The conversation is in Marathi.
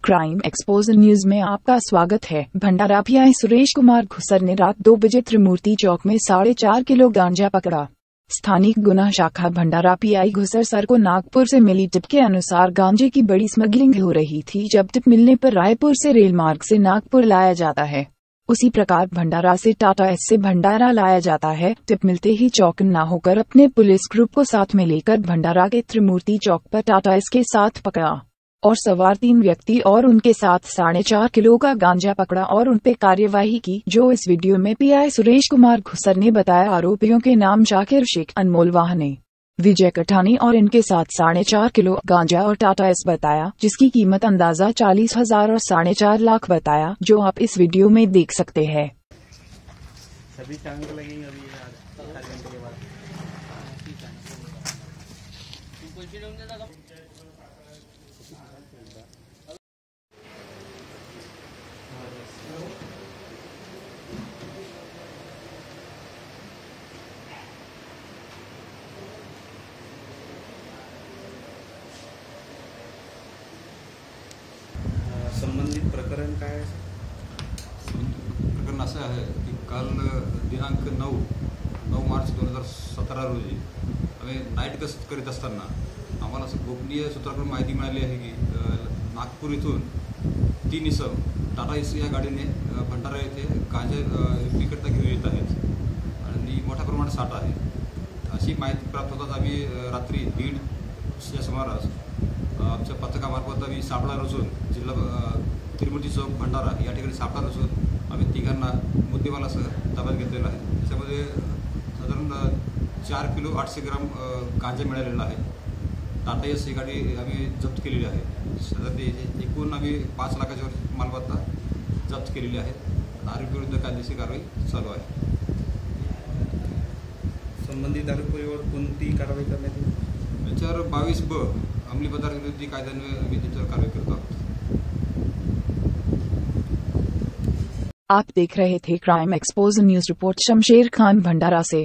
क्राइम एक्सपोज न्यूज में आपका स्वागत है। भंडारा पीआई सुरेश कुमार घुसर ने रात 2 बजे त्रिमूर्ति चौक में 4.5 किलो गांजा पकड़ा। स्थानिक गुना शाखा भंडारा पीआई घुसर सर को नागपुर से मिली टिप के अनुसार गांजे की बड़ी स्मगलिंग हो रही थी। जब टिप मिलने पर रायपुर से रेल मार्ग से नागपुर लाया जाता है, उसी प्रकार भंडारा से टाटा एस से भंडारा लाया जाता है। टिप मिलते ही चौकन्ना होकर अपने पुलिस ग्रुप को साथ में लेकर भंडारा के त्रिमूर्ति चौक पर टाटा एस के साथ पकड़ा और सवार 3 व्यक्ति और उनके साथ 4.5 किलो का गांजा पकड़ा और उन पे कार्यवाही की, जो इस वीडियो में पीआई सुरेश कुमार घुसर ने बताया। आरोपियों के नाम शाकिर शेख, अनमोल वाहने, विजय कठानी और इनके साथ 4.5 किलो गांजा और टाटा एस बताया, जिसकी कीमत अंदाजा 40,000 और 4.5 लाख बताया, जो आप इस वीडियो में देख सकते हैं। सभी टांग लगेंगे अभी 4 घंटे के बाद। संबंधित प्रकरण काय आहे? प्रकरण असं आहे की काल दिनांक 9 मार्च 2017 रोजी आम्ही नाईट गस्त करीत असताना आम्हाला असं गोपनीय सूत्राकडून माहिती मिळाली आहे की नागपूर इथून 3 इसम टाटा एस या गाडीने भंडारा येथे गांजा विक्रीकरता घेऊन येत आहेत आणि मोठ्या प्रमाणात साठा आहे, अशी माहिती प्राप्त होताच आम्ही रात्री 1:30 या सुमारास आमच्या पथकामार्फत आम्ही सापळा रचून जिल्हा त्रिमूर्ती चौक भंडारा या ठिकाणी सापळा रचून आम्ही तिघांना मुद्देमालासह ताब्यात घेतलेला आहे। त्याच्यामध्ये साधारण 4 किलो 800 ग्राम गांजा मिळालेला आहे। टाटा एस ही गाडी आम्ही जप्त केलेली आहे। साधारण एकूण आम्ही 5 लाखाच्या वर मालमत्ता जप्त केलेली आहे। आरोपीविरुद्ध कायदेशीर कारवाई चालू आहे। संबंधित आरोपीवर कोणती कारवाई करण्यात येईल? याच्यावर 22(ब) अंमली पदार्थ विरोधी कायद्याने आम्ही त्याच्यावर कारवाई करत आहोत। आप देख रहे थे क्राइम एक्सपोज न्यूज रिपोर्ट शमशेर खान भंडारा से।